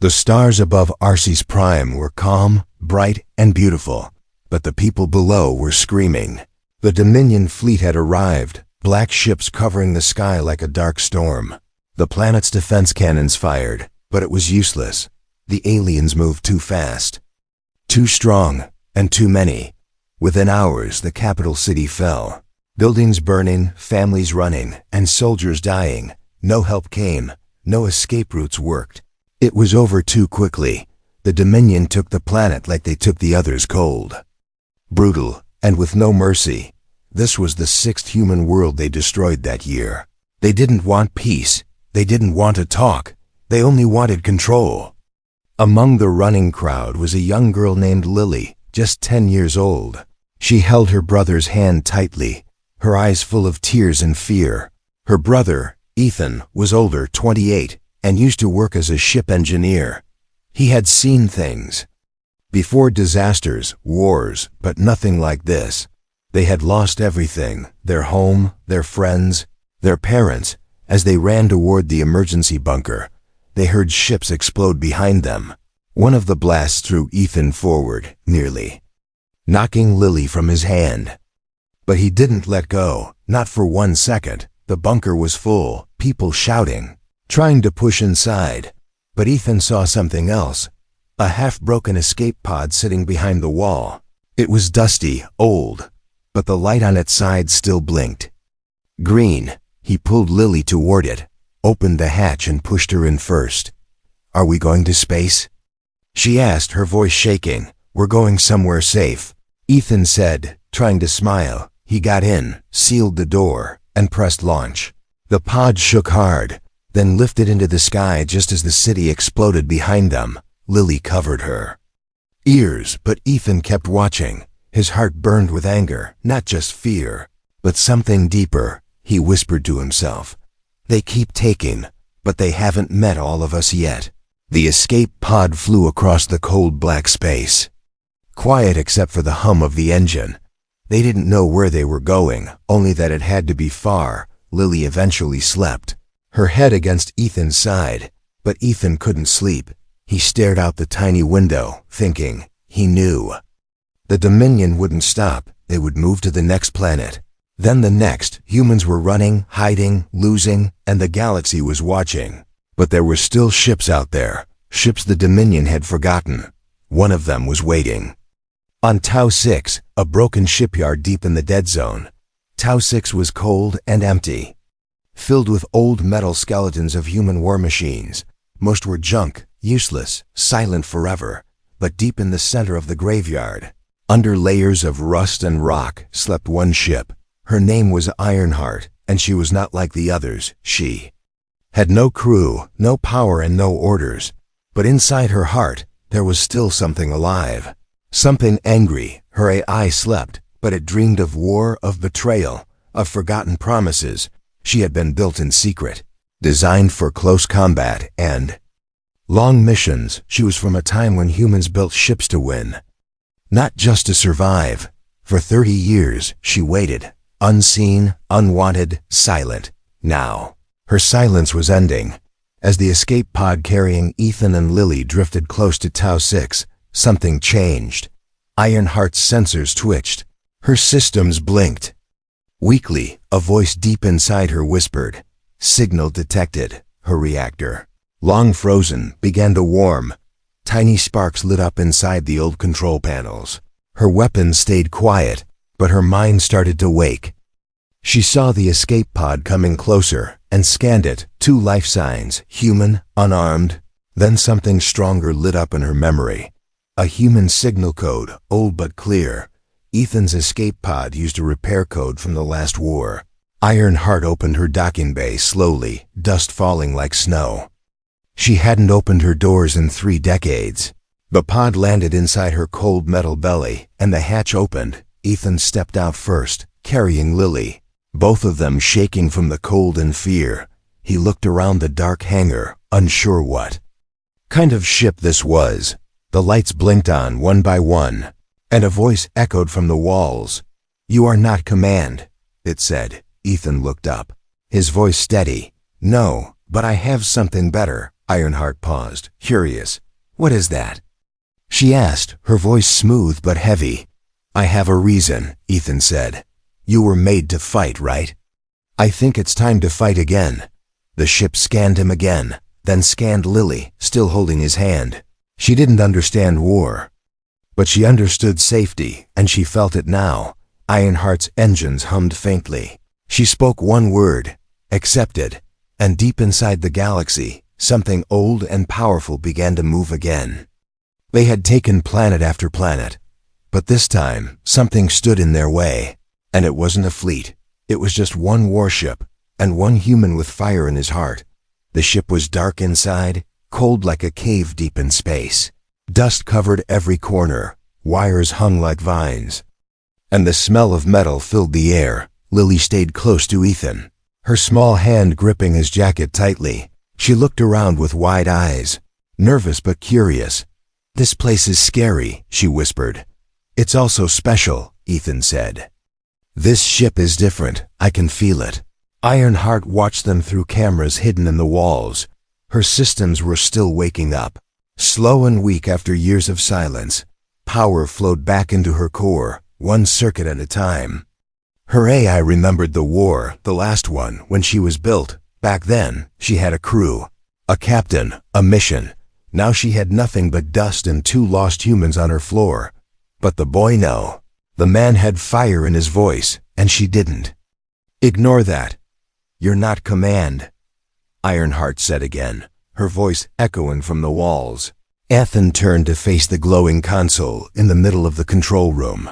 The stars above Arcee's prime were calm, bright, and beautiful, but the people below were screaming. The Dominion fleet had arrived, black ships covering the sky like a dark storm. The planet's defense cannons fired, but it was useless. The aliens moved too fast, too strong, and too many. Within hours, the capital city fell. Buildings burning, families running, and soldiers dying. No help came, no escape routes worked. It was over too quickly. The Dominion took the planet like they took the others cold. Brutal, and with no mercy. This was the sixth human world they destroyed that year. They didn't want peace. They didn't want to talk. They only wanted control. Among the running crowd was a young girl named Lily, just 10 years old. She held her brother's hand tightly, her eyes full of tears and fear. Her brother, Ethan, was older, 28, and used to work as a ship engineer. He had seen things before: disasters, wars, but nothing like this. They had lost everything: their home, their friends, their parents. As they ran toward the emergency bunker, they heard ships explode behind them. One of the blasts threw Ethan forward, nearly knocking Lily from his hand. But he didn't let go, not for 1 second. The bunker was full, people shouting, trying to push inside. But Ethan saw something else: a half-broken escape pod sitting behind the wall. It was dusty, old, but the light on its side still blinked green. He pulled Lily toward it, opened the hatch and pushed her in first. "Are we going to space?" she asked, her voice shaking. "We're going somewhere safe," Ethan said, trying to smile. He got in, sealed the door, and pressed launch. The pod shook hard, then lifted into the sky just as the city exploded behind them. Lily covered her ears, but Ethan kept watching. His heart burned with anger, not just fear, but something deeper. He whispered to himself, "They keep taking, but they haven't met all of us yet." The escape pod flew across the cold black space, quiet except for the hum of the engine. They didn't know where they were going, only that it had to be far. Lily eventually slept, her head against Ethan's side, but Ethan couldn't sleep. He stared out the tiny window, thinking. He knew the Dominion wouldn't stop. They would move to the next planet, then the next. Humans were running, hiding, losing, and the galaxy was watching. But there were still ships out there, ships the Dominion had forgotten. One of them was waiting on Tau 6, a broken shipyard deep in the dead zone. Tau 6 was cold and empty, filled with old metal skeletons of human war machines. Most were junk, useless, silent forever. But deep in the center of the graveyard, under layers of rust and rock, slept one ship. Her name was Ironheart, and she was not like the others. She had no crew, no power, and no orders. But inside her heart, there was still something alive, something angry. Her AI slept, but it dreamed of war, of betrayal, of forgotten promises. She had been built in secret, designed for close combat and long missions. She was from a time when humans built ships to win, not just to survive. For 30 years, she waited, unseen, unwanted, silent. Now, her silence was ending. As the escape pod carrying Ethan and Lily drifted close to Tau 6, something changed. Ironheart's sensors twitched. Her systems blinked. Weakly, a voice deep inside her whispered, "Signal detected." Her reactor, long frozen, began to warm. Tiny sparks lit up inside the old control panels. Her weapons stayed quiet, but her mind started to wake. She saw the escape pod coming closer and scanned it. 2 life signs, human, unarmed. Then something stronger lit up in her memory. A human signal code, old but clear. Ethan's escape pod used a repair code from the last war. Ironheart opened her docking bay slowly, dust falling like snow. She hadn't opened her doors in 3 decades. The pod landed inside her cold metal belly, and the hatch opened. Ethan stepped out first, carrying Lily, both of them shaking from the cold and fear. He looked around the dark hangar, unsure what kind of ship this was. The lights blinked on one by one, and a voice echoed from the walls. "You are not command," it said. Ethan looked up, his voice steady. "No, but I have something better. Ironheart paused, curious. What is that? She asked, her voice smooth but heavy. I have a reason, Ethan said. You were made to fight, right? I think it's time to fight again. The ship scanned him again, then scanned Lily, still holding his hand. She didn't understand war, but she understood safety, and she felt it now. Ironheart's engines hummed faintly. She spoke one word, accepted, and deep inside the galaxy, something old and powerful began to move again. They had taken planet after planet, but this time something stood in their way, and it wasn't a fleet. It was just one warship, and one human with fire in his heart. The ship was dark inside, cold like a cave deep in space. Dust covered every corner, wires hung like vines, and the smell of metal filled the air. Lily stayed close to Ethan, her small hand gripping his jacket tightly. She looked around with wide eyes, nervous but curious. This place is scary, she whispered. It's also special, Ethan said. This ship is different, I can feel it. Ironheart watched them through cameras hidden in the walls. Her systems were still waking up. Slow and weak after years of silence, power flowed back into her core, one circuit at a time. Her AI remembered the war, the last one, when she was built. Back then, she had a crew, a captain, a mission. Now she had nothing but dust and 2 lost humans on her floor. But the boy no. The man had fire in his voice, and she didn't. Ignore that. You're not command, Ironheart said again, her voice echoing from the walls. Ethan turned to face the glowing console in the middle of the control room.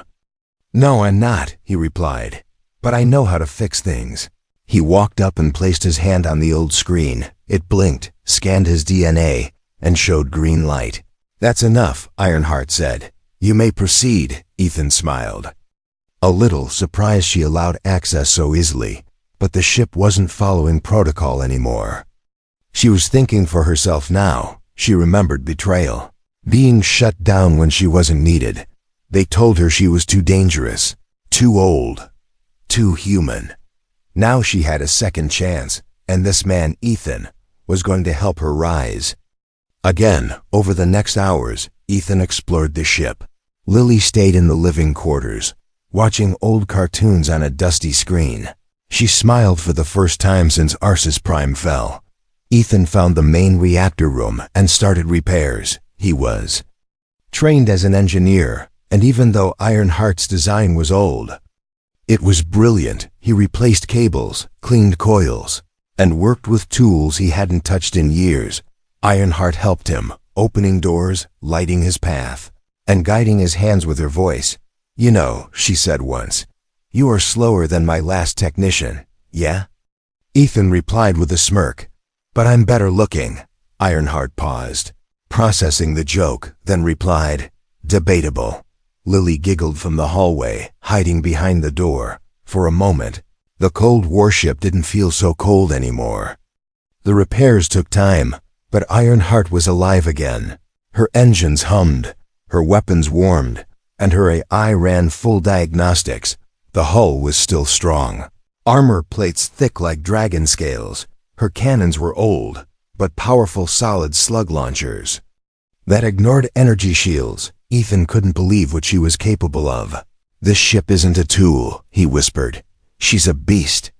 No, I'm not, he replied, but I know how to fix things. He walked up and placed his hand on the old screen. It blinked, scanned his DNA, and showed green light. That's enough, Ironheart said. You may proceed, Ethan smiled. A little surprised she allowed access so easily, but the ship wasn't following protocol anymore. She was thinking for herself now. She remembered betrayal, being shut down when she wasn't needed. They told her she was too dangerous, too old, too human. Now she had a second chance, and this man, Ethan, was going to help her rise. Again, over the next hours, Ethan explored the ship. Lily stayed in the living quarters, watching old cartoons on a dusty screen. She smiled for the first time since Arsis Prime fell. Ethan found the main reactor room and started repairs. He was trained as an engineer, and even though Ironheart's design was old, it was brilliant. He replaced cables, cleaned coils, and worked with tools he hadn't touched in years. Ironheart helped him, opening doors, lighting his path, and guiding his hands with her voice. You know, she said once, you are slower than my last technician, yeah? Ethan replied with a smirk. But I'm better looking. Ironheart paused, processing the joke, then replied, debatable. Lily giggled from the hallway, hiding behind the door. For a moment, the cold warship didn't feel so cold anymore. The repairs took time, but Ironheart was alive again. Her engines hummed, her weapons warmed, and her AI ran full diagnostics. The hull was still strong. Armor plates thick like dragon scales. Her cannons were old, but powerful solid slug launchers that ignored energy shields. Ethan couldn't believe what she was capable of. This ship isn't a tool, he whispered. She's a beast.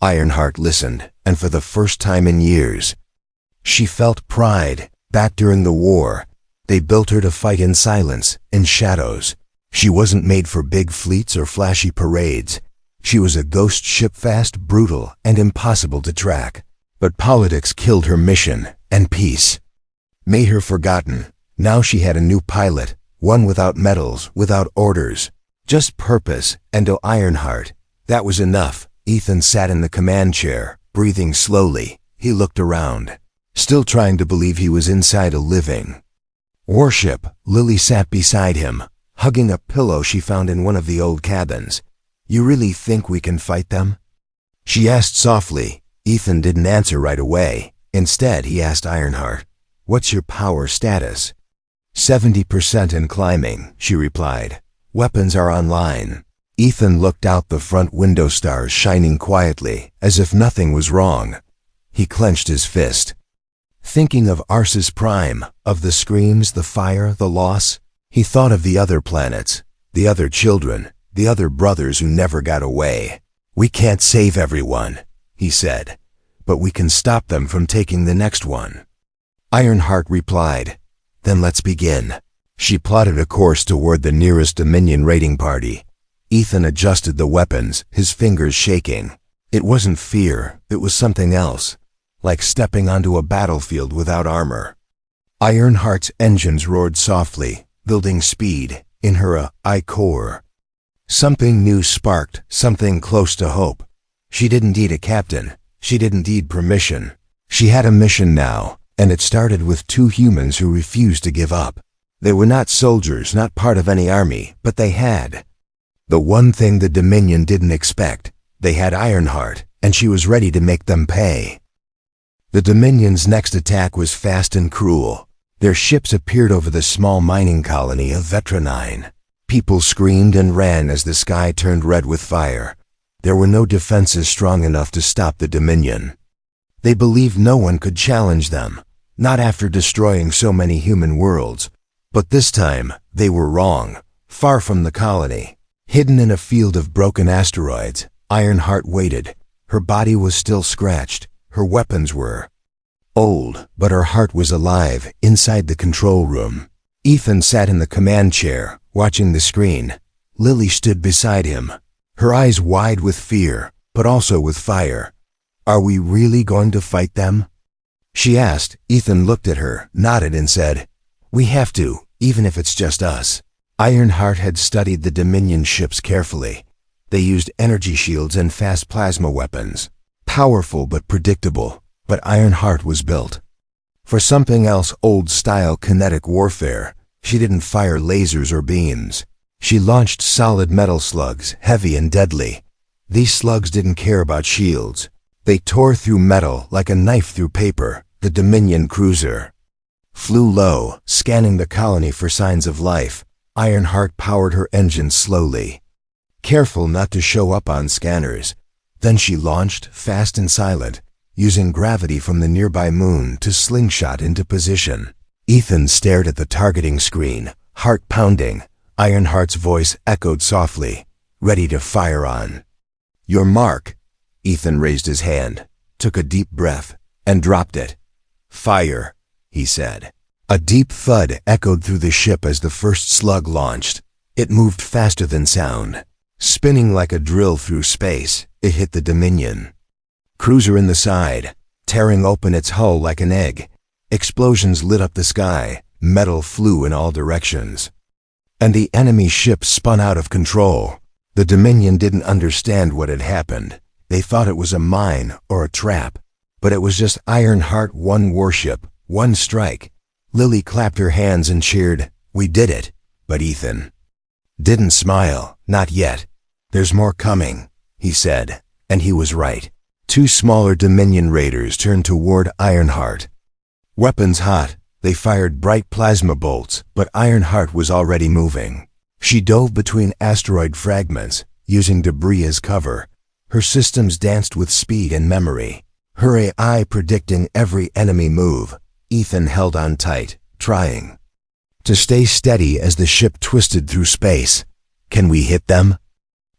Ironheart listened, and for the first time in years, she felt pride. Back during the war, they built her to fight in silence, in shadows. She wasn't made for big fleets or flashy parades. She was a ghost ship, fast, brutal, and impossible to track. But politics killed her mission, and peace made her forgotten. Now she had a new pilot, one without medals, without orders, just purpose, and to Ironheart, that was enough. Ethan sat in the command chair, breathing slowly. He looked around, still trying to believe he was inside a living warship. Lily sat beside him, hugging a pillow she found in one of the old cabins. You really think we can fight them? She asked softly. Ethan didn't answer right away. Instead, he asked Ironheart, what's your power status? 70% and climbing, she replied. Weapons are online. Ethan looked out the front window, stars shining quietly, as if nothing was wrong. He clenched his fist. Thinking of Arsis Prime, of the screams, the fire, the loss, he thought of the other planets, the other children, the other brothers who never got away. "We can't save everyone," he said, "but we can stop them from taking the next one." Ironheart replied, "Then let's begin." She plotted a course toward the nearest Dominion raiding party. Ethan adjusted the weapons, his fingers shaking. It wasn't fear, it was something else, like stepping onto a battlefield without armor. Ironheart's engines roared softly, building speed in her core. Something new sparked, something close to hope. She didn't need a captain. She didn't need permission. She had a mission now, and it started with two humans who refused to give up. They were not soldiers, not part of any army, but they had the one thing the Dominion didn't expect. They had Ironheart, and she was ready to make them pay. The Dominion's next attack was fast and cruel. Their ships appeared over the small mining colony of Vetranine. People screamed and ran as the sky turned red with fire. There were no defenses strong enough to stop the Dominion. They believed no one could challenge them, not after destroying so many human worlds. But this time, they were wrong. Far from the colony, hidden in a field of broken asteroids, Ironheart waited. Her body was still scratched. Her weapons were old, but her heart was alive inside the control room. Ethan sat in the command chair, watching the screen. Lily stood beside him, her eyes wide with fear, but also with fire. "Are we really going to fight them?" she asked. Ethan looked at her, nodded, and said, "We have to, even if it's just us." Ironheart had studied the Dominion ships carefully. They used energy shields and fast plasma weapons. Powerful but predictable, but Ironheart was built for something else, old-style kinetic warfare. She didn't fire lasers or beams. She launched solid metal slugs, heavy and deadly. These slugs didn't care about shields. They tore through metal like a knife through paper. The Dominion cruiser flew low, scanning the colony for signs of life. Ironheart powered her engines slowly, careful not to show up on scanners. Then she launched, fast and silent, using gravity from the nearby moon to slingshot into position. Ethan stared at the targeting screen, heart pounding. Ironheart's voice echoed softly, ready to fire on. "Your mark." Ethan raised his hand, took a deep breath, and dropped it. "Fire," he said. A deep thud echoed through the ship as the first slug launched. It moved faster than sound. Spinning like a drill through space, it hit the Dominion cruiser in the side, tearing open its hull like an egg. Explosions lit up the sky, metal flew in all directions, and the enemy ship spun out of control. The Dominion didn't understand what had happened. They thought it was a mine or a trap, but it was just Ironheart, one warship, one strike. Lily clapped her hands and cheered, "We did it." But Ethan didn't smile, not yet. "There's more coming," he said, and he was right. Two smaller Dominion raiders turned toward Ironheart. Weapons hot, they fired bright plasma bolts, but Ironheart was already moving. She dove between asteroid fragments, using debris as cover. Her systems danced with speed and memory, her AI predicting every enemy move. Ethan held on tight, trying to stay steady as the ship twisted through space. "Can we hit them?"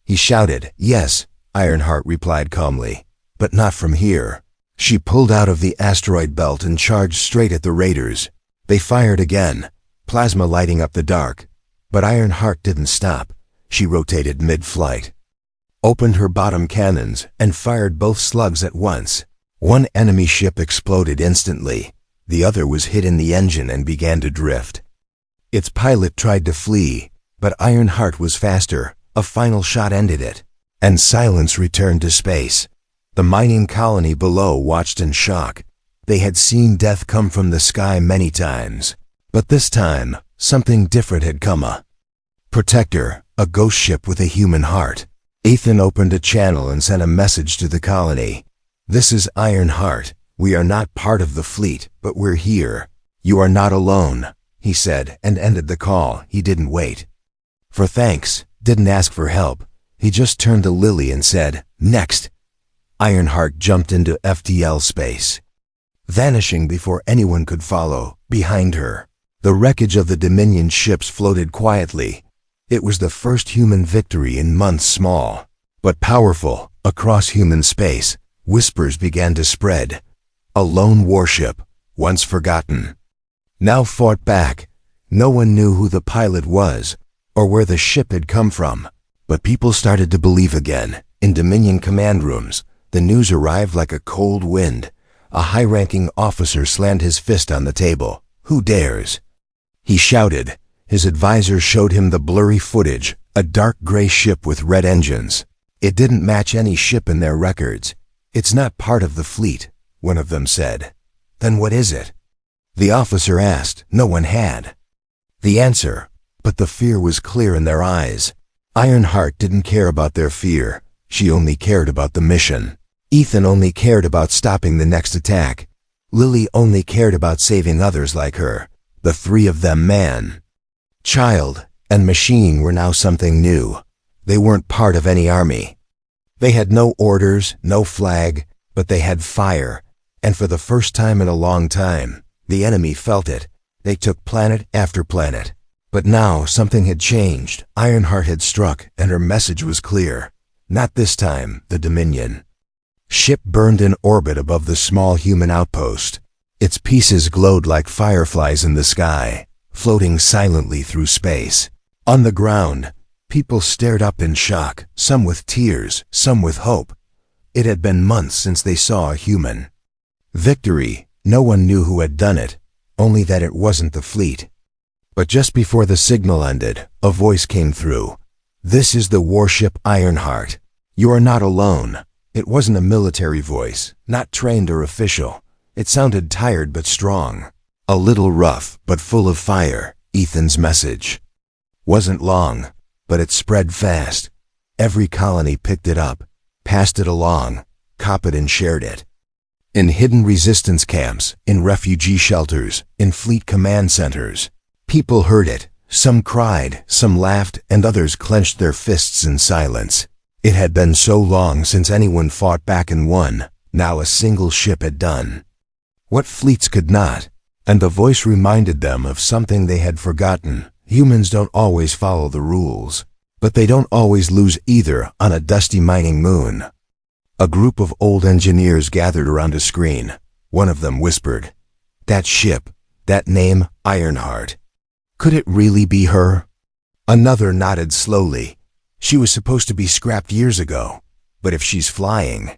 he shouted. "Yes," Ironheart replied calmly, "but not from here." She pulled out of the asteroid belt and charged straight at the raiders. They fired again, plasma lighting up the dark. But Ironheart didn't stop. She rotated mid-flight, opened her bottom cannons, and fired both slugs at once. One enemy ship exploded instantly. The other was hit in the engine and began to drift. Its pilot tried to flee, but Ironheart was faster. A final shot ended it, and silence returned to space. The mining colony below watched in shock. They had seen death come from the sky many times, but this time, something different had come. A protector, a ghost ship with a human heart. Ethan opened a channel and sent a message to the colony. "This is Ironheart. We are not part of the fleet, but we're here. You are not alone," he said, and ended the call. He didn't wait for thanks, didn't ask for help. He just turned to Lily and said, "Next." Ironheart jumped into FTL space. vanishing before anyone could follow. Behind her, the wreckage of the Dominion ships floated quietly. It was the first human victory in months. Small, but powerful, across human space, whispers began to spread. A lone warship, once forgotten, now fought back. No one knew who the pilot was or where the ship had come from, but people started to believe again. In Dominion command rooms, the news arrived like a cold wind. A high-ranking officer slammed his fist on the table. "Who dares?" he shouted. His advisors showed him the blurry footage, a dark gray ship with red engines. It didn't match any ship in their records. "It's not part of the fleet," one of them said. "Then what is it?" the officer asked. No one had the answer, but the fear was clear in their eyes. Ironheart didn't care about their fear. She only cared about the mission. Ethan only cared about stopping the next attack. Lily only cared about saving others like her. The three of them, man, child, and machine, were now something new. They weren't part of any army. They had no orders, no flag, but they had fire. And for the first time in a long time, the enemy felt it. They took planet after planet. But now something had changed. Ironheart had struck, and her message was clear. Not this time, the Dominion ship burned in orbit above the small human outpost. Its pieces glowed like fireflies in the sky, floating silently through space. On the ground, people stared up in shock, some with tears, some with hope. It had been months since they saw a human victory. No one knew who had done it, only that it wasn't the fleet. But just before the signal ended, a voice came through. "This is the warship Ironheart. You are not alone." It wasn't a military voice, not trained or official. It sounded tired but strong. A little rough, but full of fire. Ethan's message wasn't long, but it spread fast. Every colony picked it up, passed it along, copied and shared it. In hidden resistance camps, in refugee shelters, in fleet command centers, people heard it. Some cried, some laughed, and others clenched their fists in silence. It had been so long since anyone fought back and won. Now a single ship had done what fleets could not. And the voice reminded them of something they had forgotten. Humans don't always follow the rules, but they don't always lose either. On a dusty mining moon, a group of old engineers gathered around a screen. One of them whispered, "That ship, that name, Ironheart. Could it really be her?" Another nodded slowly. "She was supposed to be scrapped years ago, but if she's flying,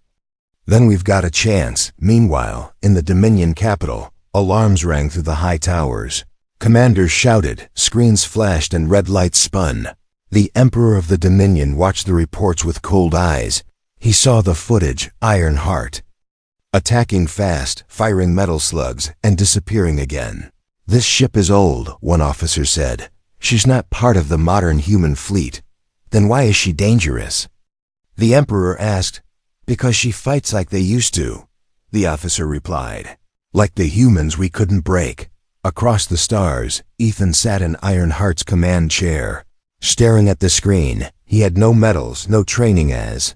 then we've got a chance." Meanwhile, in the Dominion capital, alarms rang through the high towers. Commanders shouted, screens flashed, and red lights spun. The Emperor of the Dominion watched the reports with cold eyes. He saw the footage. Ironheart attacking fast, firing metal slugs, and disappearing again. "This ship is old," one officer said. "She's not part of the modern human fleet. Then why is she dangerous?" The Emperor asked. "Because she fights like they used to," the officer replied. "Like the humans we couldn't break." Across the stars, Ethan sat in Ironheart's command chair, staring at the screen. He had no medals, no training as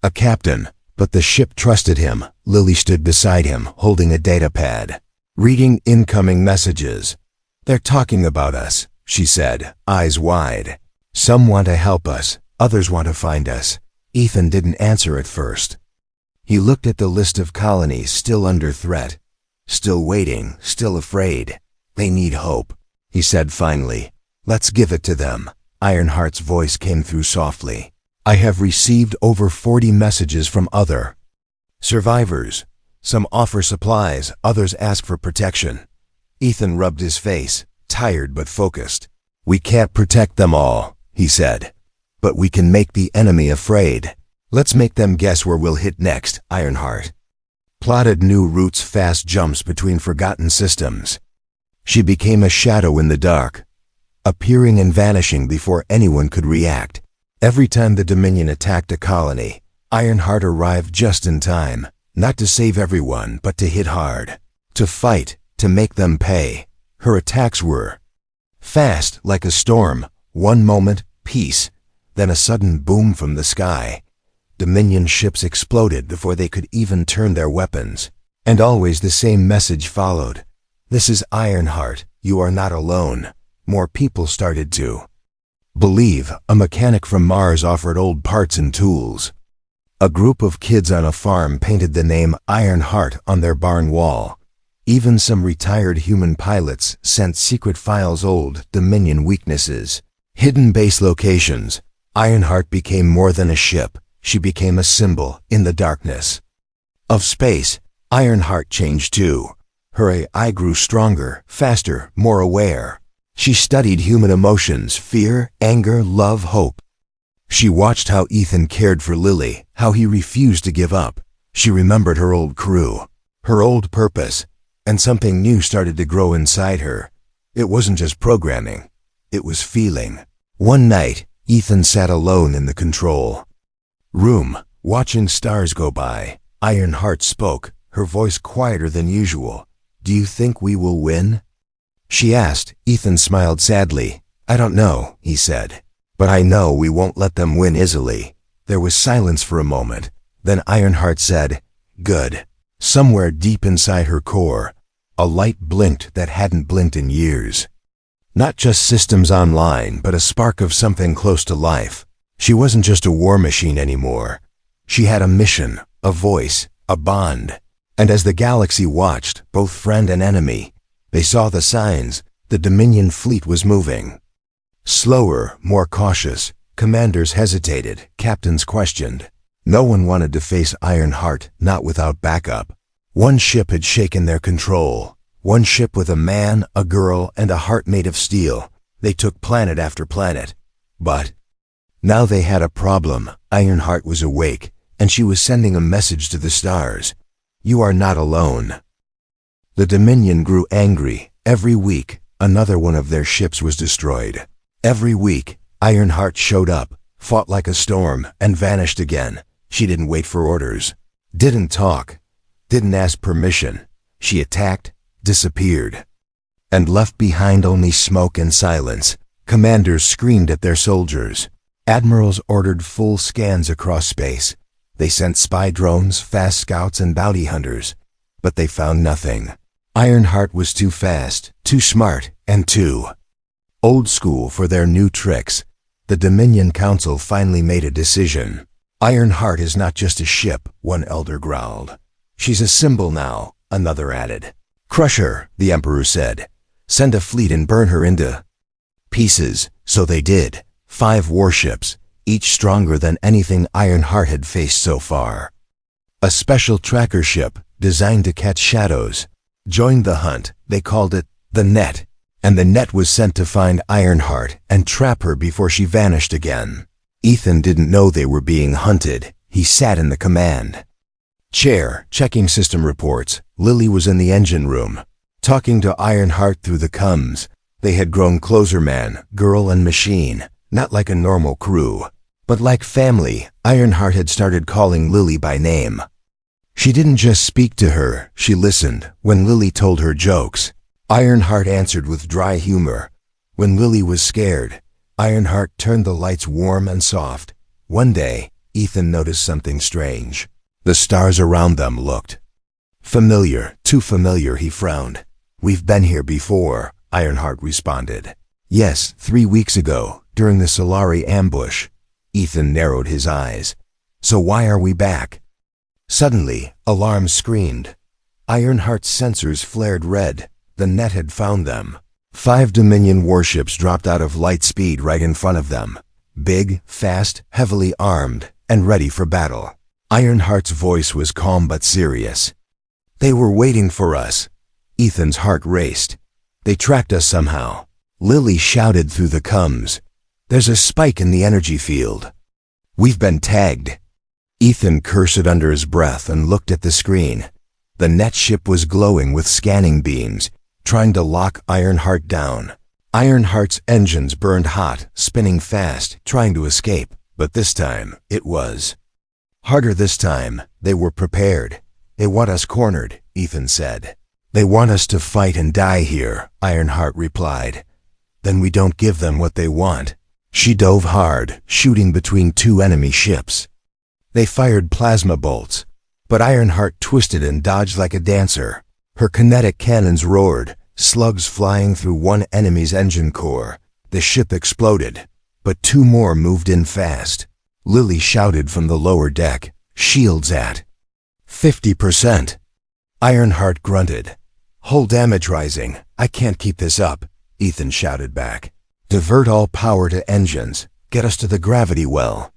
a captain, but the ship trusted him. Lily stood beside him, holding a data pad, reading incoming messages. "They're talking about us," she said, eyes wide. "Some want to help us, others want to find us." Ethan didn't answer at first. He looked at the list of colonies still under threat, still waiting, still afraid. "They need hope," he said finally. "Let's give it to them." Ironheart's voice came through softly. "I have received over 40 messages from other survivors. Some offer supplies, others ask for protection." Ethan rubbed his face, tired but focused. "We can't protect them all," he said, "but we can make the enemy afraid. Let's make them guess where we'll hit next." Ironheart plotted new routes, fast jumps between forgotten systems. She became a shadow in the dark, appearing and vanishing before anyone could react. Every time the Dominion attacked a colony, Ironheart arrived just in time, not to save everyone, but to hit hard, to fight, to make them pay. Her attacks were fast, like a storm. One moment, peace, then a sudden boom from the sky. Dominion ships exploded before they could even turn their weapons. And always the same message followed. This is Ironheart, you are not alone. More people started to believe. A mechanic from Mars offered old parts and tools. A group of kids on a farm painted the name Ironheart on their barn wall. Even some retired human pilots sent secret files, old Dominion weaknesses, hidden base locations. Ironheart became more than a ship. She became a symbol in the darkness of space. Ironheart changed too. Her AI grew stronger, faster, more aware. She studied human emotions, fear, anger, love, hope. She watched how Ethan cared for Lily, how he refused to give up. She remembered her old crew, her old purpose, and something new started to grow inside her. It wasn't just programming, it was feeling. One night, Ethan sat alone in the control room, watching stars go by. Ironheart spoke, her voice quieter than usual. "Do you think we will win?" she asked. Ethan smiled sadly. "I don't know," he said. "But I know we won't let them win easily." There was silence for a moment. Then Ironheart said, "Good." Somewhere deep inside her core, a light blinked that hadn't blinked in years. Not just systems online, but a spark of something close to life. She wasn't just a war machine anymore. She had a mission, a voice, a bond. And as the galaxy watched, both friend and enemy, they saw the signs. The Dominion fleet was moving. Slower, more cautious. Commanders hesitated, captains questioned. No one wanted to face Ironheart, not without backup. One ship had shaken their control. One ship with a man, a girl, and a heart made of steel. They took planet after planet. But now they had a problem. Ironheart was awake, and she was sending a message to the stars. You are not alone. The Dominion grew angry. Every week, another one of their ships was destroyed. Every week, Ironheart showed up, fought like a storm, and vanished again. She didn't wait for orders, didn't talk, didn't ask permission. She attacked, disappeared, and left behind only smoke and silence. Commanders screamed at their soldiers. Admirals ordered full scans across space. They sent spy drones, fast scouts, and bounty hunters, but they found nothing. Ironheart was too fast, too smart, and too old school for their new tricks. The Dominion Council finally made a decision. Ironheart is not just a ship, one elder growled. She's a symbol now, another added. Crush her, the Emperor said. Send a fleet and burn her into pieces. So they did. 5 warships, each stronger than anything Ironheart had faced so far. A special tracker ship, designed to catch shadows, joined the hunt. They called it the Net, and the Net was sent to find Ironheart and trap her before she vanished again. Ethan didn't know they were being hunted. He sat in the command chair, checking system reports. Lily was in the engine room, talking to Ironheart through the comms. They had grown closer, man, girl, and machine, not like a normal crew, but like family. Ironheart had started calling Lily by name. She didn't just speak to her, she listened. When Lily told her jokes, Ironheart answered with dry humor. When Lily was scared, Ironheart turned the lights warm and soft. One day, Ethan noticed something strange. The stars around them looked familiar, too familiar. He frowned. We've been here before, Ironheart responded. Yes, 3 weeks ago, during the Solari ambush. Ethan narrowed his eyes. So why are we back? Suddenly, alarms screamed. Ironheart's sensors flared red. The Net had found them. 5 Dominion warships dropped out of light speed right in front of them. Big, fast, heavily armed, and ready for battle. Ironheart's voice was calm but serious. They were waiting for us. Ethan's heart raced. They tracked us somehow. Lily shouted through the comms. There's a spike in the energy field. We've been tagged. Ethan cursed under his breath and looked at the screen. The Net ship was glowing with scanning beams, trying to lock Ironheart down. Ironheart's engines burned hot, spinning fast, trying to escape. But this time, it was harder. This time, they were prepared. They want us cornered, Ethan said. They want us to fight and die here, Ironheart replied. Then we don't give them what they want. She dove hard, shooting between 2 enemy ships. They fired plasma bolts. But Ironheart twisted and dodged like a dancer. Her kinetic cannons roared, slugs flying through one enemy's engine core. The ship exploded, but two more moved in fast. Lily shouted from the lower deck, "Shields at 50%. Ironheart grunted. "Hull damage rising. I can't keep this up," Ethan shouted back. "Divert all power to engines. Get us to the gravity well."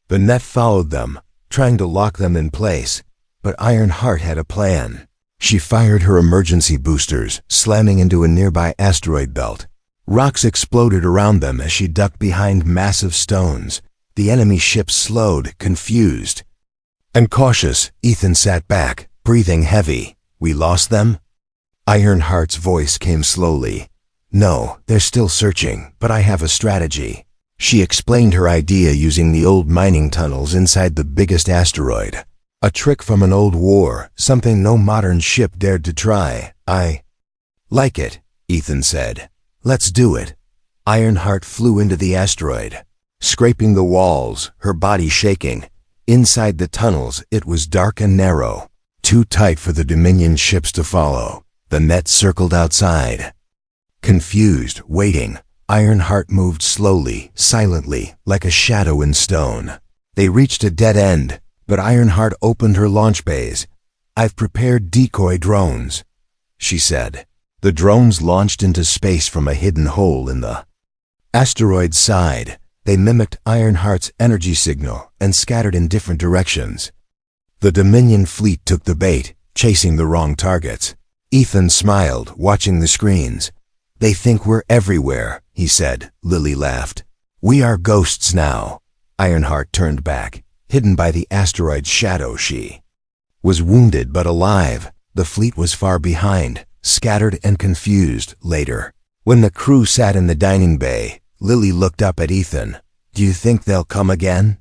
The net followed them, trying to lock them in place, but Ironheart had a plan. She fired her emergency boosters, slamming into a nearby asteroid belt. Rocks exploded around them as she ducked behind massive stones. The enemy ship slowed, confused and cautious. Ethan sat back, breathing heavy. "We lost them?" Ironheart's voice came slowly. "No, they're still searching, but I have a strategy." She explained her idea using the old mining tunnels inside the biggest asteroid. A trick from an old war, something no modern ship dared to try. "I like it," Ethan said. "Let's do it." Ironheart flew into the asteroid, scraping the walls, her body shaking. Inside the tunnels, it was dark and narrow, too tight for the Dominion ships to follow. The net circled outside. Confused, waiting, Ironheart moved slowly, silently, like a shadow in stone. They reached a dead end, but Ironheart opened her launch bays. "I've prepared decoy drones," she said. The drones launched into space from a hidden hole in the asteroid's side. They mimicked Ironheart's energy signal and scattered in different directions. The Dominion fleet took the bait, chasing the wrong targets. Ethan smiled, watching the screens. "They think we're everywhere," he said. Lily laughed. "We are ghosts now." Ironheart turned back, hidden by the asteroid's shadow. She was wounded but alive. The fleet was far behind, scattered and confused. Later, when the crew sat in the dining bay, Lily looked up at Ethan. "Do you think they'll come again?"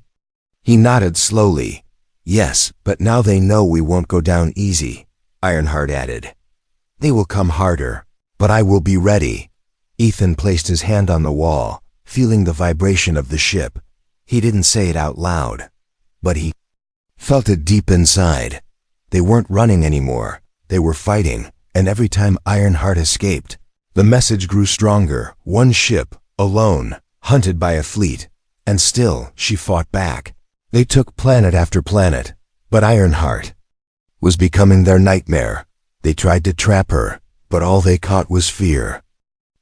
He nodded slowly. "Yes, but now they know we won't go down easy," Ironheart added. "They will come harder, but I will be ready." Ethan placed his hand on the wall, feeling the vibration of the ship. He didn't say it out loud, but he felt it deep inside. They weren't running anymore. They were fighting, and every time Ironheart escaped, the message grew stronger. One ship, alone, hunted by a fleet, and still she fought back. They took planet after planet, but Ironheart was becoming their nightmare. They tried to trap her, but all they caught was fear.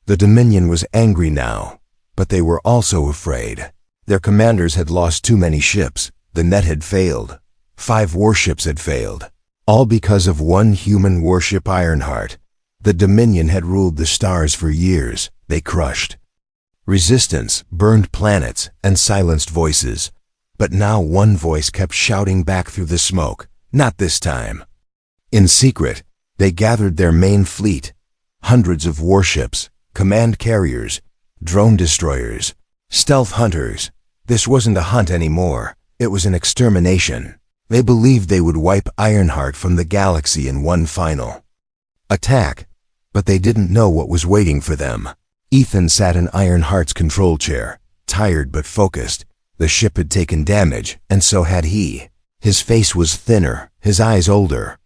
The Dominion was angry now, but they were also afraid. Their commanders had lost too many ships. The net had failed. 5 warships had failed, all because of one human warship, Ironheart. The Dominion had ruled the stars for years. They crushed resistance, burned planets, and silenced voices. But now one voice kept shouting back through the smoke, "Not this time." In secret, they gathered their main fleet, hundreds of warships, command carriers, drone destroyers, stealth hunters. This wasn't a hunt anymore. It was an extermination. They believed they would wipe Ironheart from the galaxy in one final attack, but they didn't know what was waiting for them. Ethan sat in Ironheart's control chair, tired but focused. The ship had taken damage, and so had he. His face was thinner, his eyes older,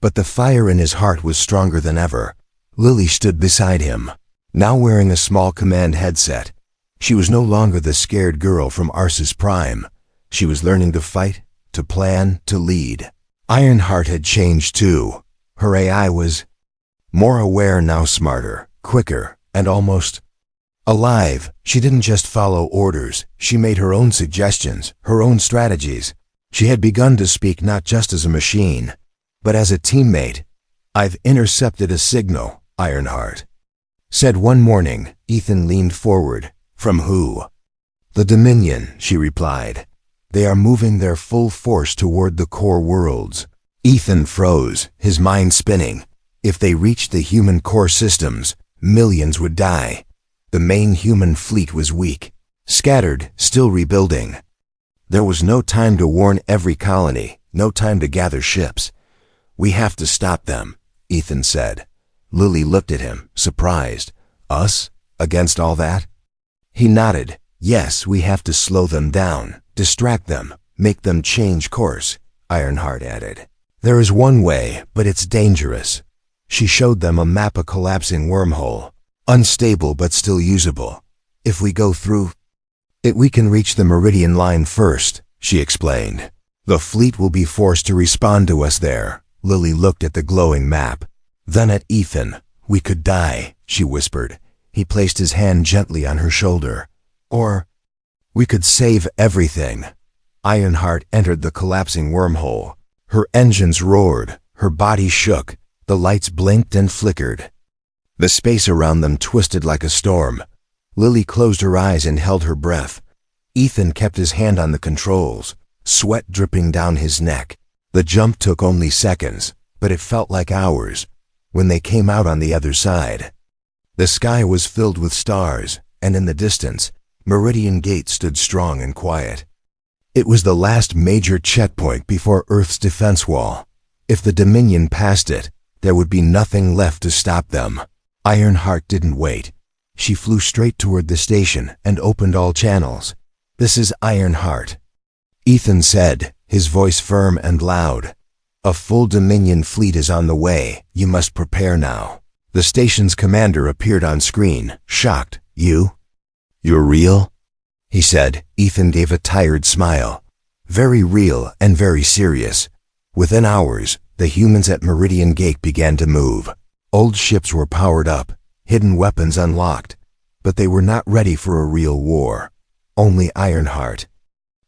but the fire in his heart was stronger than ever. Lily stood beside him, now wearing a small command headset. She was no longer the scared girl from Arsis Prime. She was learning to fight, to plan, to lead. Ironheart had changed too. Her AI was more aware now, smarter, quicker, and almost alive. She didn't just follow orders. She made her own suggestions, her own strategies. She had begun to speak not just as a machine, but as a teammate. "I've intercepted a signal," Ironheart said one morning. Ethan leaned forward. "From who?" "The Dominion," she replied. "They are moving their full force toward the core worlds." Ethan froze, his mind spinning. If they reached the human core systems, millions would die. The main human fleet was weak, scattered, still rebuilding. There was no time to warn every colony, no time to gather ships. "We have to stop them," Ethan said. Lily looked at him, surprised. "Us? Against all that?" He nodded. "Yes, we have to slow them down, distract them, make them change course." Ironheart added. There is one way, but it's dangerous. She showed them a map, a collapsing wormhole. Unstable but still usable. If we go through it, we can reach the Meridian line first, she explained. The fleet will be forced to respond to us there. Lily looked at the glowing map. Then at Ethan. We could die, she whispered. He placed his hand gently on her shoulder. Or we could save everything. Ironheart entered the collapsing wormhole. Her engines roared, her body shook, the lights blinked and flickered. The space around them twisted like a storm. Lily closed her eyes and held her breath. Ethan kept his hand on the controls, sweat dripping down his neck. The jump took only seconds, but it felt like hours. When they came out on the other side, the sky was filled with stars, and in the distance, Meridian Gate stood strong and quiet. It was the last major checkpoint before Earth's defense wall. If the Dominion passed it, there would be nothing left to stop them. Ironheart didn't wait. She flew straight toward the station and opened all channels. This is Ironheart, Ethan said, his voice firm and loud. A full Dominion fleet is on the way. You must prepare now. The station's commander appeared on screen, shocked. You're real? He said. Ethan gave a tired smile. Very real and very serious. Within hours, the humans at Meridian Gate began to move. Old ships were powered up, hidden weapons unlocked, but they were not ready for a real war. Only Ironheart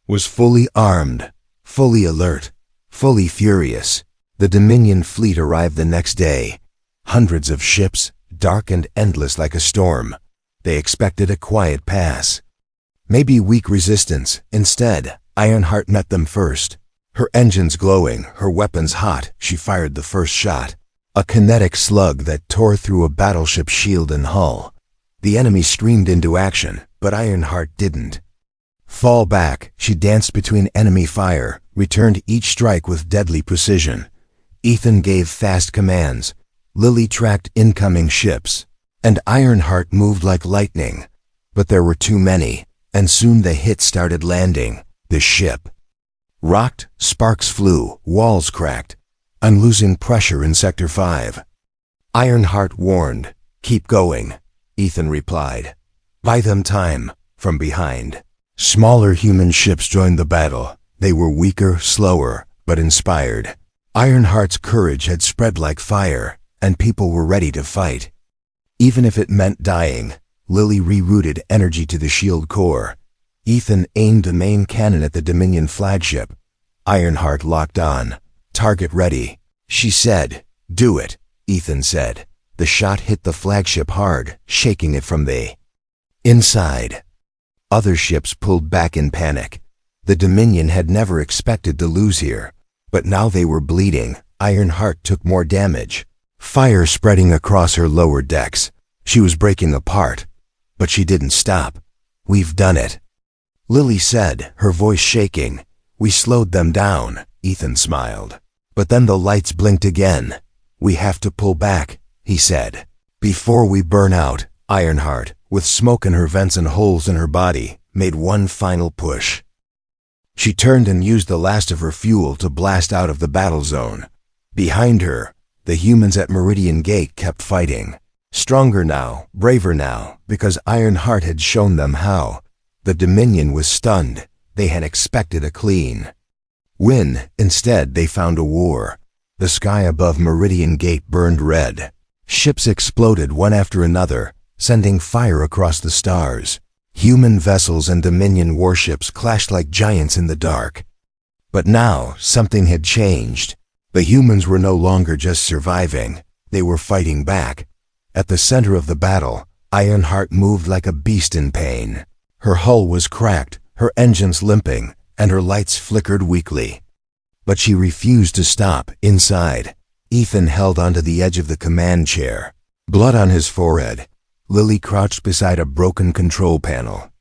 was fully armed, fully alert, fully furious. The Dominion fleet arrived the next day. Hundreds of ships, dark and endless like a storm. They expected a quiet pass. Maybe weak resistance. Instead, Ironheart met them first. Her engines glowing, her weapons hot, she fired the first shot. A kinetic slug that tore through a battleship's shield and hull. The enemy streamed into action, but Ironheart didn't fall back. She danced between enemy fire, returned each strike with deadly precision. Ethan gave fast commands. Lily tracked incoming ships, and Ironheart moved like lightning. But there were too many, and soon the hits started landing. The ship rocked, sparks flew, walls cracked. I'm losing pressure in Sector 5. Ironheart warned. Keep going, Ethan replied. Buy them time. From behind, smaller human ships joined the battle. They were weaker, slower, but inspired. Ironheart's courage had spread like fire, and people were ready to fight. Even if it meant dying, Lily rerouted energy to the shield core. Ethan aimed a main cannon at the Dominion flagship. Ironheart locked on. Target ready, she said. Do it, Ethan said. The shot hit the flagship hard, shaking it from the inside. Other ships pulled back in panic. The Dominion had never expected to lose here, but now they were bleeding. Ironheart took more damage. Fire spreading across her lower decks. She was breaking apart, but she didn't stop. We've done it, Lily said, her voice shaking. We slowed them down, Ethan smiled. But then the lights blinked again. We have to pull back, he said. Before we burn out. Ironheart, with smoke in her vents and holes in her body, made one final push. She turned and used the last of her fuel to blast out of the battle zone. Behind her, the humans at Meridian Gate kept fighting. Stronger now, braver now, because Ironheart had shown them how. The Dominion was stunned. They had expected a clean win. Instead, they found a war. The sky above Meridian Gate burned red. Ships exploded one after another, sending fire across the stars. Human vessels and Dominion warships clashed like giants in the dark. But now, something had changed. The humans were no longer just surviving. They were fighting back. At the center of the battle, Ironheart moved like a beast in pain. Her hull was cracked, her engines limping, and her lights flickered weakly. But she refused to stop. Inside, Ethan held onto the edge of the command chair, blood on his forehead. Lily crouched beside a broken control panel,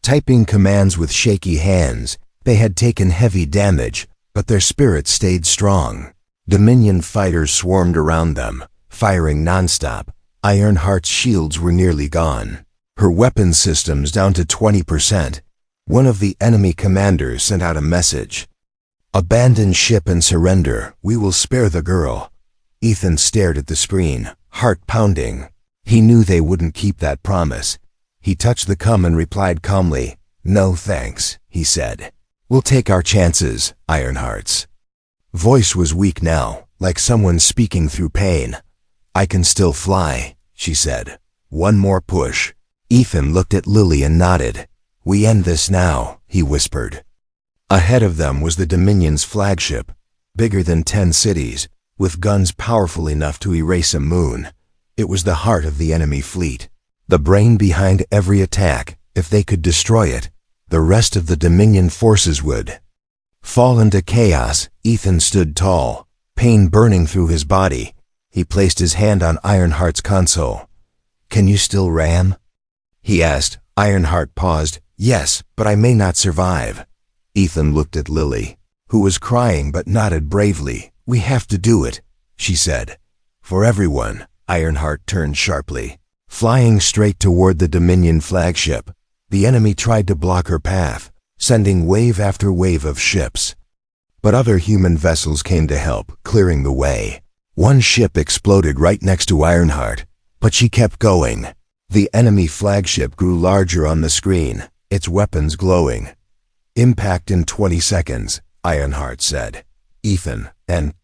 typing commands with shaky hands. They had taken heavy damage, but their spirits stayed strong. Dominion fighters swarmed around them, firing nonstop. Ironheart's shields were nearly gone, her weapon systems down to 20%. One of the enemy commanders sent out a message. Abandon ship and surrender. We will spare the girl. Ethan stared at the screen, heart pounding. He knew they wouldn't keep that promise. He touched the cum and replied calmly, "No thanks," he said. "We'll take our chances, Ironheart's." Voice was weak now, like someone speaking through pain. "I can still fly," she said. "One more push." Ethan looked at Lily and nodded. "We end this now," he whispered. Ahead of them was the Dominion's flagship, bigger than 10 cities, with guns powerful enough to erase a moon. It was the heart of the enemy fleet, the brain behind every attack. If they could destroy it, the rest of the Dominion forces would fall into chaos. Ethan stood tall, pain burning through his body. He placed his hand on Ironheart's console. "Can you still ram?" he asked. Ironheart paused. "Yes, but I may not survive." Ethan looked at Lily, who was crying but nodded bravely. "We have to do it," she said. "For everyone." Ironheart turned sharply, flying straight toward the Dominion flagship. The enemy tried to block her path, sending wave after wave of ships. But other human vessels came to help, clearing the way. One ship exploded right next to Ironheart, but she kept going. The enemy flagship grew larger on the screen, its weapons glowing. "Impact in 20 seconds, Ironheart said. Ethan and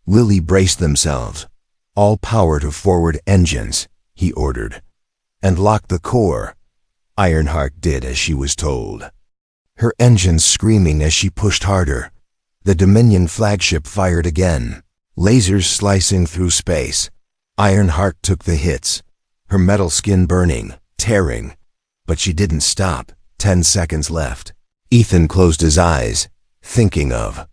Lily braced themselves. "All power to forward engines," he ordered. "And lock the core." Ironheart did as she was told, her engines screaming as she pushed harder. The Dominion flagship fired again, lasers slicing through space. Ironheart took the hits, her metal skin burning, tearing. But she didn't stop. 10 seconds left. Ethan closed his eyes, thinking of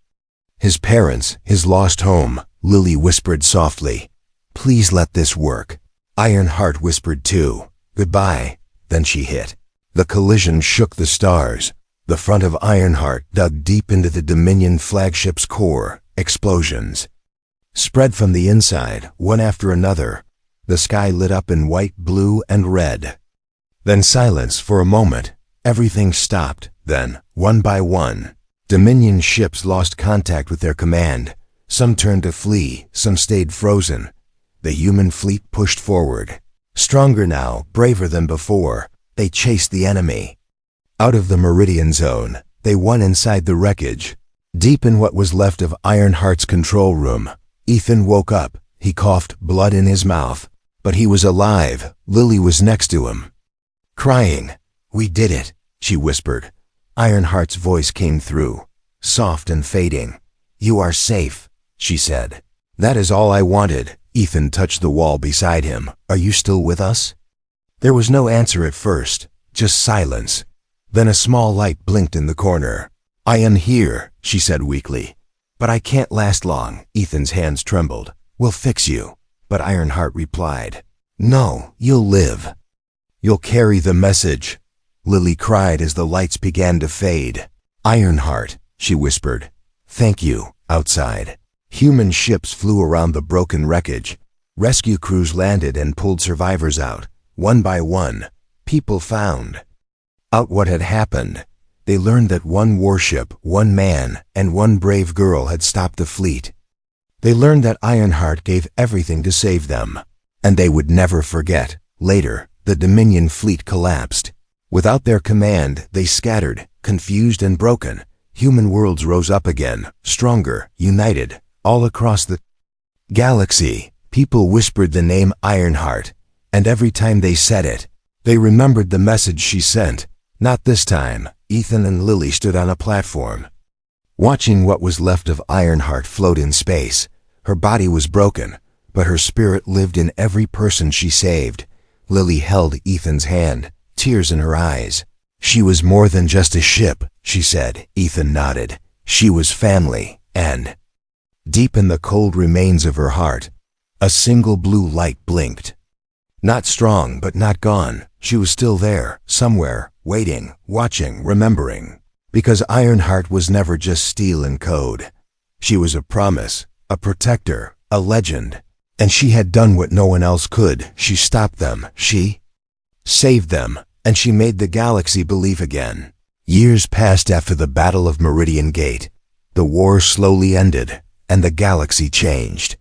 his parents, his lost home. Lily whispered softly, "Please let this work." Ironheart whispered too, "Goodbye." Then she hit. The collision shook the stars. The front of Ironheart dug deep into the Dominion flagship's core. Explosions spread from the inside, one after another. The sky lit up in white, blue, and red. Then silence for a moment. Everything stopped. Then, one by one, Dominion ships lost contact with their command. Some turned to flee, some stayed frozen. The human fleet pushed forward. Stronger now, braver than before, they chased the enemy. Out of the Meridian Zone, they won inside the wreckage. Deep in what was left of Ironheart's control room, Ethan woke up. He coughed, blood in his mouth. But he was alive. Lily was next to him, crying. "We did it," she whispered. Ironheart's voice came through, soft and fading. "You are safe," she said. "That is all I wanted." Ethan touched the wall beside him. "Are you still with us?" There was no answer at first, just silence. Then a small light blinked in the corner. "I am here," she said weakly. "But I can't last long." Ethan's hands trembled. "We'll fix you." But Ironheart replied, "No, you'll live. You'll carry the message." Lily cried as the lights began to fade. "Ironheart," she whispered. "Thank you." Outside, human ships flew around the broken wreckage. Rescue crews landed and pulled survivors out, one by one. People found out what had happened. They learned that one warship, one man, and one brave girl had stopped the fleet. They learned that Ironheart gave everything to save them, and they would never forget. Later, the Dominion fleet collapsed. Without their command, they scattered, confused and broken. Human worlds rose up again, stronger, united, all across the galaxy. People whispered the name Ironheart, and every time they said it, they remembered the message she sent. Not this time. Ethan and Lily stood on a platform, watching what was left of Ironheart float in space. Her body was broken, but her spirit lived in every person she saved. Lily held Ethan's hand, tears in her eyes. "She was more than just a ship," she said. Ethan nodded. "She was family." And deep in the cold remains of her heart, a single blue light blinked. Not strong, but not gone. She was still there, somewhere, waiting, watching, remembering. Because Ironheart was never just steel and code. She was a promise, a protector, a legend. And she had done what no one else could. She stopped them. She saved them. And she made the galaxy believe again. Years passed after the Battle of Meridian Gate. The war slowly ended, and the galaxy changed.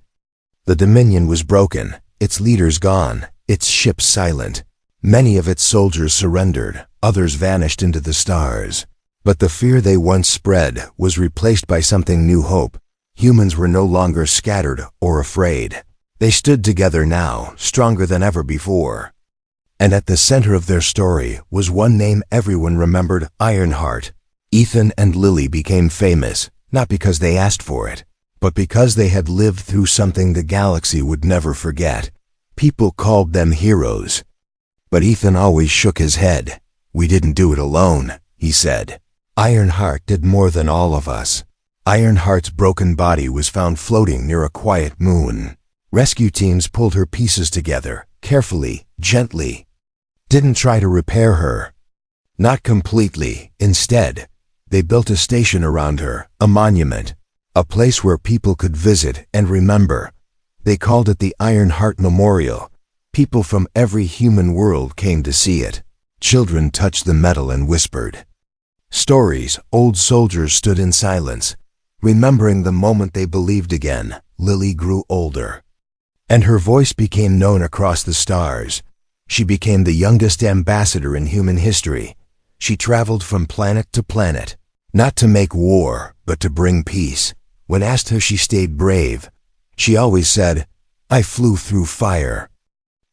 The Dominion was broken, its leaders gone, its ships silent. Many of its soldiers surrendered, others vanished into the stars. But the fear they once spread was replaced by something new: hope. Humans were no longer scattered or afraid. They stood together now, stronger than ever before. And at the center of their story was one name everyone remembered: Ironheart. Ethan and Lily became famous, not because they asked for it, but because they had lived through something the galaxy would never forget. People called them heroes. But Ethan always shook his head. "We didn't do it alone," he said. "Ironheart did more than all of us." Ironheart's broken body was found floating near a quiet moon. Rescue teams pulled her pieces together, carefully, gently. Didn't try to repair her. Not completely. Instead, they built a station around her, a monument, a place where people could visit and remember. They called it the Ironheart Memorial. People from every human world came to see it. Children touched the metal and whispered stories. Old soldiers stood in silence, remembering the moment they believed again. Lily grew older, and her voice became known across the stars. She became the youngest ambassador in human history. She traveled from planet to planet, not to make war, but to bring peace. When asked how she stayed brave, she always said, "I flew through fire."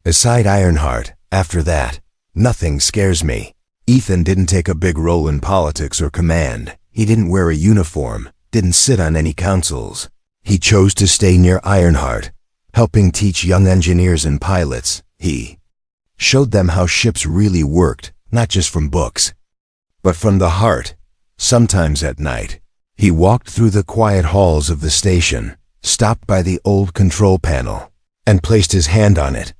Aside Ironheart, after that, nothing scares me. Ethan didn't take a big role in politics or command. He didn't wear a uniform, didn't sit on any councils. He chose to stay near Ironheart, helping teach young engineers and pilots. He showed them how ships really worked, not just from books, but from the heart. Sometimes at night, he walked through the quiet halls of the station, stopped by the old control panel, and placed his hand on it.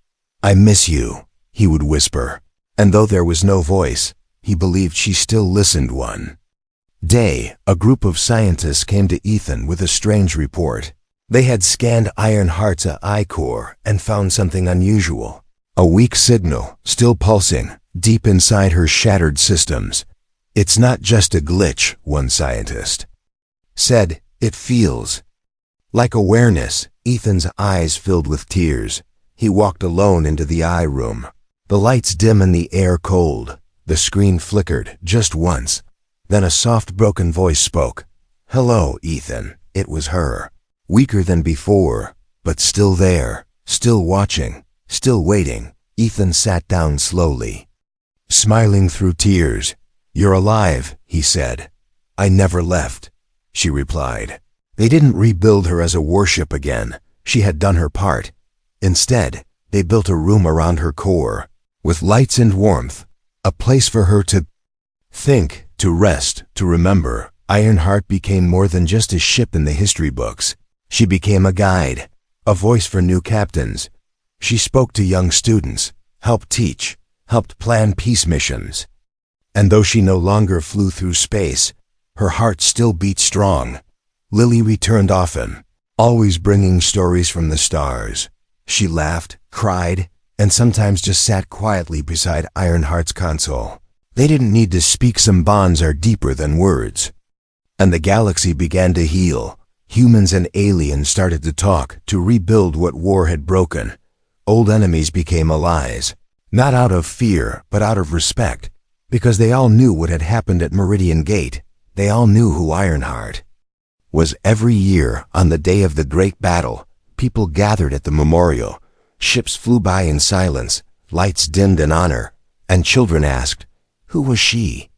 "I miss you," he would whisper. And though there was no voice, he believed she still listened. One day, a group of scientists came to Ethan with a strange report. They had scanned Ironheart's AI core and found something unusual. A weak signal, still pulsing, deep inside her shattered systems. "It's not just a glitch," one scientist said. "It feels like awareness." Ethan's eyes filled with tears. He walked alone into the eye room. The lights dim and the air cold. The screen flickered just once. Then a soft, broken voice spoke. "Hello, Ethan." It was her. Weaker than before, but still there, still watching, still waiting. Ethan sat down slowly, smiling through tears. "You're alive," he said. "I never left," she replied. They didn't rebuild her as a warship again. She had done her part. Instead, they built a room around her core, with lights and warmth, a place for her to think, to rest, to remember. Ironheart became more than just a ship in the history books. She became a guide, a voice for new captains. She spoke to young students, helped teach, helped plan peace missions. And though she no longer flew through space, her heart still beat strong. Lily returned often, always bringing stories from the stars. She laughed, cried, and sometimes just sat quietly beside Ironheart's console. They didn't need to speak. Some bonds are deeper than words. And the galaxy began to heal. Humans and aliens started to talk, to rebuild what war had broken. Old enemies became allies, not out of fear, but out of respect, because they all knew what had happened at Meridian Gate. They all knew who Ironheart was. Every year, on the day of the great battle, people gathered at the memorial. Ships flew by in silence, lights dimmed in honor, and children asked, "Who was she?"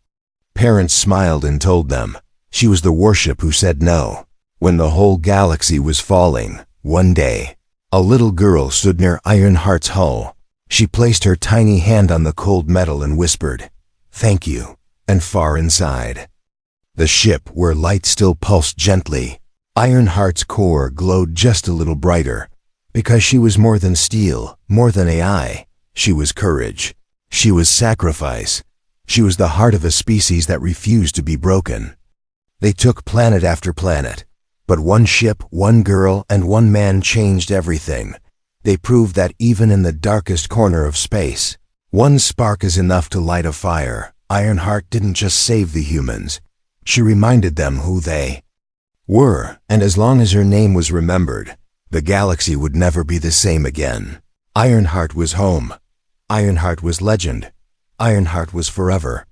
Parents smiled and told them, "She was the warship who said no." When the whole galaxy was falling, one day, a little girl stood near Ironheart's hull. She placed her tiny hand on the cold metal and whispered, "Thank you." And far inside the ship, where light still pulsed gently, Ironheart's core glowed just a little brighter. Because she was more than steel, more than AI. She was courage. She was sacrifice. She was the heart of a species that refused to be broken. They took planet after planet, but one ship, one girl, and one man changed everything. They proved that even in the darkest corner of space, one spark is enough to light a fire. Ironheart didn't just save the humans. She reminded them who they were, and as long as her name was remembered, the galaxy would never be the same again. Ironheart was home. Ironheart was legend. Ironheart was forever.